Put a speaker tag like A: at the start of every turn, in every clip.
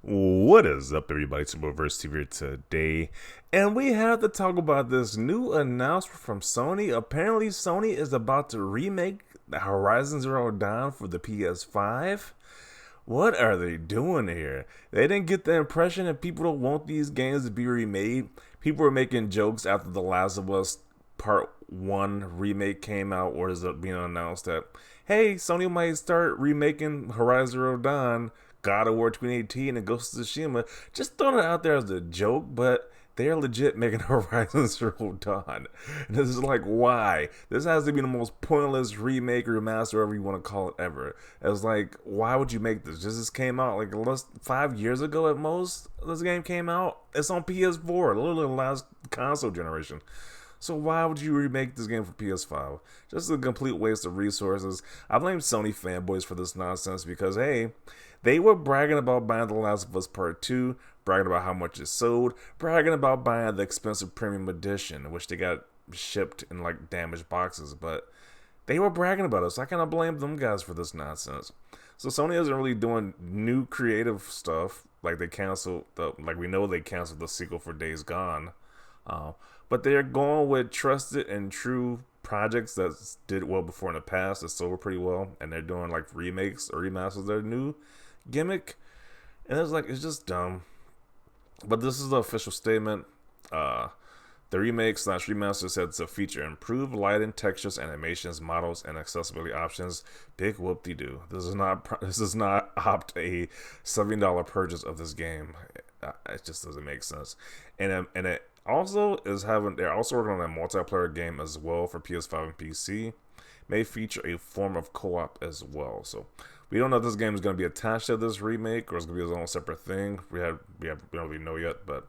A: What is up, everybody? It's Reverse TV here today, and we have to talk about this new announcement from Sony. Apparently, Sony is about to remake the Horizon Zero Dawn for the PS5. What are they doing here? They didn't get the impression that people don't want these games to be remade. People were making jokes after The Last of Us Part 1 remake came out, or is it being announced that, hey, Sony might start remaking Horizon Zero Dawn, God of War 2018, and Ghost of Tsushima. Just throwing it out there as a joke, but they're legit making Horizon Zero Dawn. And this is like, why? This has to be the most pointless remake or remaster, whatever you want to call it, ever. It's like, why would you make this? This came out like less 5 years ago at most. This game came out. It's on PS4, literally the last console generation. So why would you remake this game for PS5? Just a complete waste of resources. I blame Sony fanboys for this nonsense because, hey, they were bragging about buying The Last of Us Part 2, bragging about how much it sold, bragging about buying the expensive premium edition, which they got shipped in like damaged boxes, but they were bragging about it, so I kind of blame them guys for this nonsense. So Sony isn't really doing new creative stuff, like we know they canceled the sequel for Days Gone. But they're going with trusted and true projects that did well before in the past, that sold pretty well, and they're doing like remakes or remasters of their new gimmick. And it's just dumb. But this is the official statement. The remake slash remaster said to feature improved lighting, textures, animations, models, and accessibility options. Big whoop de doo. This is not opt a $70 purchase of this game. It just doesn't make sense. And it also they're also working on a multiplayer game as well for PS5 and PC. May feature a form of co-op as well. So we don't know if this game is going to be attached to this remake or it's going to be its own separate thing. We don't really know yet, but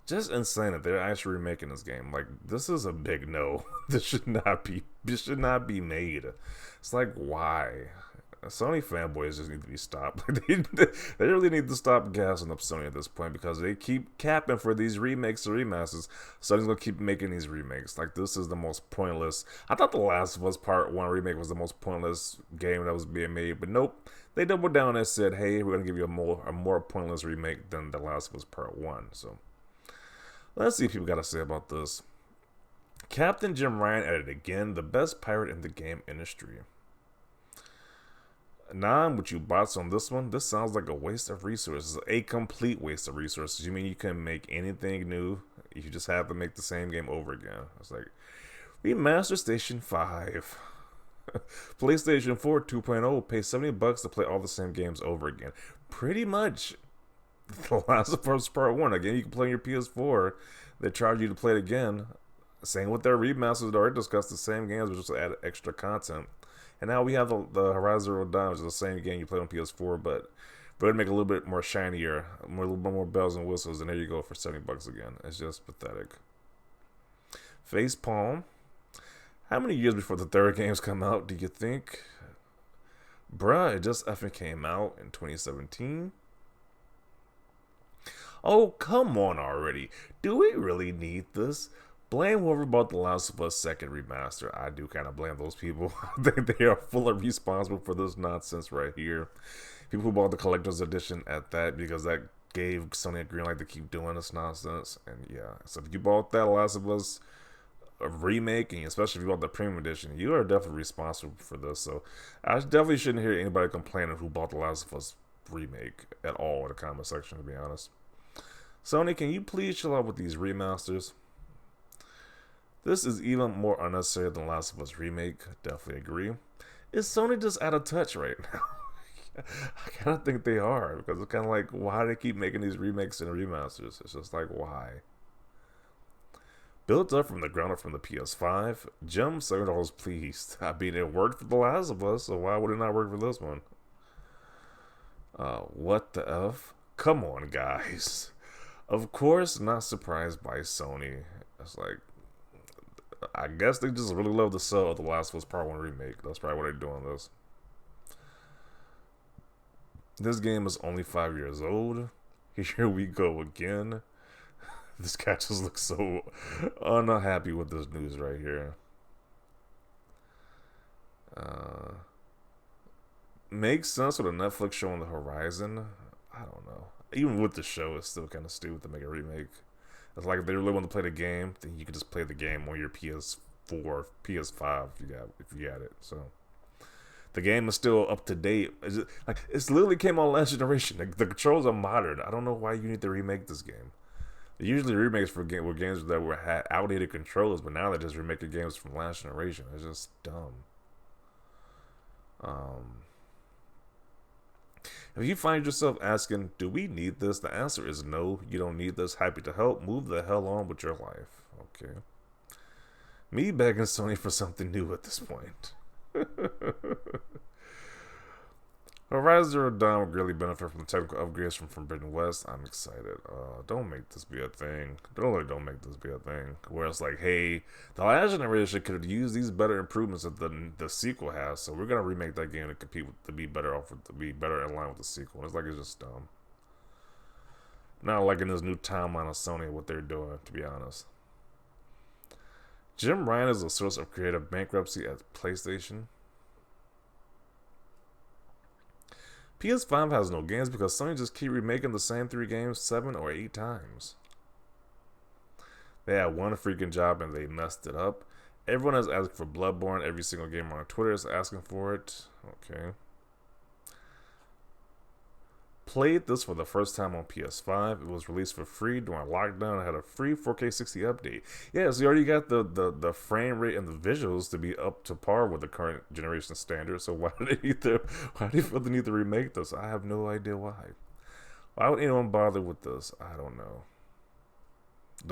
A: just insane that they're actually remaking this game. Like, this is a big no. This should not be made. It's like, why? Sony fanboys just need to be stopped. They really need to stop gassing up Sony at this point because they keep capping for these remakes or remasters. Sony's gonna keep making these remakes. Like, this is the most pointless. I thought The Last of Us Part 1 remake was the most pointless game that was being made, but nope. They doubled down and said, hey, we're gonna give you a more pointless remake than The Last of Us Part 1. So let's see what people got to say about this. Captain Jim Ryan added again, the best pirate in the game industry. Would you bots on this one? This sounds like a waste of resources. A complete waste of resources. You mean you can make anything new? You just have to make the same game over again. It's like, remaster Station 5. PlayStation 4 2.0, pay $70 to play all the same games over again. Pretty much. The Last of Us Part 1. Again, you can play on your PS4. They charge you to play it again. Same with their remasters. They already discussed the same games, but just add extra content. And now we have the Horizon Zero Dawn, which is the same game you play on PS4, but to make it a little bit more shinier, a little bit more bells and whistles, and there you go for $70 again. It's just pathetic. Facepalm. How many years before the third games come out do you think? Bruh, it just effing came out in 2017. Oh, come on already. Do we really need this? Blame whoever bought The Last of Us second remaster. I do kind of blame those people. I think they are fully responsible for this nonsense right here. People who bought the collector's edition at that, because that gave Sony a green light to keep doing this nonsense. And yeah, so if you bought that Last of Us remake, and especially if you bought the premium edition, you are definitely responsible for this. So I definitely shouldn't hear anybody complaining who bought The Last of Us remake at all in the comment section, to be honest. Sony, can you please chill out with these remasters? This is even more unnecessary than Last of Us Remake. Definitely agree. Is Sony just out of touch right now? I kind of think they are, because it's kind of like, why do they keep making these remakes and remasters? It's just like, why? Built up from the ground up from the PS5. Jim, $7 please. I mean, it worked for The Last of Us, so why would it not work for this one? What the F? Come on, guys. Of course, not surprised by Sony. It's like, I guess they just really love the sell of The Last of Us Part 1 remake. That's probably why they're doing this. This game is only 5 years old. Here we go again. This guy just looks so unhappy with this news right here. Makes sense with a Netflix show on the horizon. I don't know. Even with the show, it's still kind of stupid to make a remake. It's like if they really want to play the game, then you can just play the game on your PS4, PS5 if you got it. So the game is still up to date. It's literally came on last generation. The controls are modern. I don't know why you need to remake this game. Usually remakes were games that had outdated controls, but now they're just remaking games from last generation. It's just dumb. If you find yourself asking, do we need this? The answer is no, you don't need this. Happy to help. Move the hell on with your life. Okay. Me begging Sony for something new at this point. Horizon Zero Dawn will greatly benefit from the technical upgrades from Forbidden West. I'm excited. Don't make this be a thing. Don't make this be a thing. Where it's like, hey, the last generation could have used these better improvements that the sequel has, so we're gonna remake that game to compete with, to be better in line with the sequel. It's like it's just dumb. Not liking this new timeline of Sony what they're doing, to be honest. Jim Ryan is a source of creative bankruptcy at PlayStation. PS5 has no games because Sony just keep remaking the same 3 games 7 or 8 times. They had one freaking job and they messed it up. Everyone is asking for Bloodborne. Every single gamer on Twitter is asking for it. Okay. Played this for the first time on PS5. It was released for free during lockdown. It had a free 4K 60 update. Yeah, so you already got the frame rate and the visuals to be up to par with the current generation standard. So why do you feel the need to remake this? I have no idea why. Why would anyone bother with this? I don't know.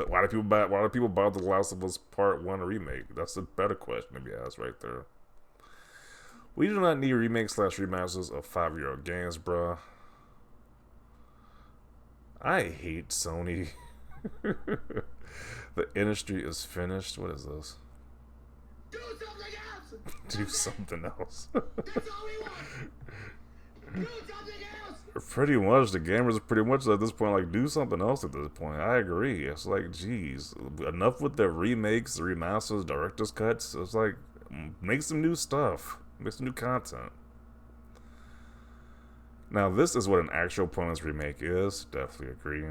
A: Why do people bother The Last of Us Part 1 remake? That's a better question to be asked right there. We do not need remakes/remasters of 5-year-old games, bruh. I hate Sony. The industry is finished. What is this?
B: Do something else!
A: Do something else.
B: That's all we want! Do something else!
A: Pretty much, the gamers are pretty much at this point like, do something else at this point. I agree. It's like, geez, enough with the remakes, the remasters, director's cuts. It's like, make some new stuff. Make some new content. Now, this is what an actual opponent's remake is. Definitely agree.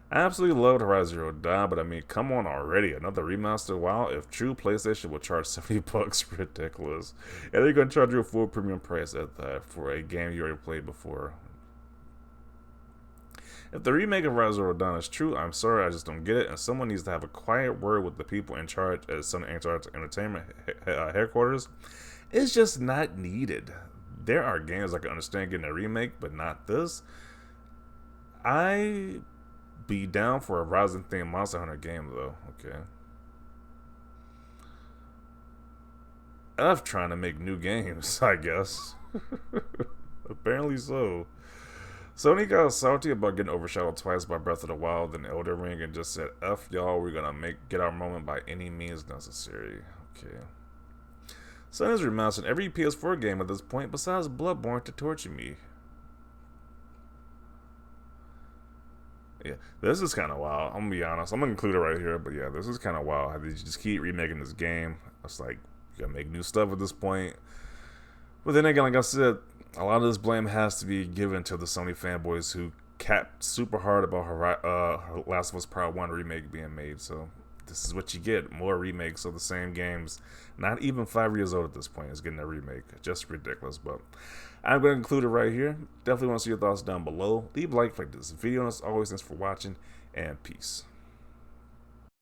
A: I absolutely loved Horizon Zero Dawn, but I mean, come on already. Another remaster? Wow, if true, PlayStation would charge $70, ridiculous. And they're going to charge you a full premium price at that for a game you already played before. If the remake of Horizon Zero Dawn is true, I'm sorry, I just don't get it, and someone needs to have a quiet word with the people in charge at Sony Entertainment headquarters. It's just not needed. There are games I can understand getting a remake, but not this. I be down for a Horizon themed Monster Hunter game though. Okay. F trying to make new games, I guess. Apparently so. Sony got salty about getting overshadowed twice by Breath of the Wild and Elden Ring and just said, F y'all, we're gonna get our moment by any means necessary. Okay. Sony's remastered every PS4 game at this point besides Bloodborne to torture me. Yeah, this is kind of wild. I'm gonna be honest. I'm gonna include it right here, but yeah, this is kind of wild. How they just keep remaking this game. It's like, you gotta make new stuff at this point. But then again, like I said, a lot of this blame has to be given to the Sony fanboys who capped super hard about Last of Us Part 1 remake being made. So this is what you get. More remakes of the same games. Not even 5 years old at this point is getting a remake. Just ridiculous. But I'm going to include it right here. Definitely want to see your thoughts down below. Leave a like this video. And as always, thanks for watching. And peace.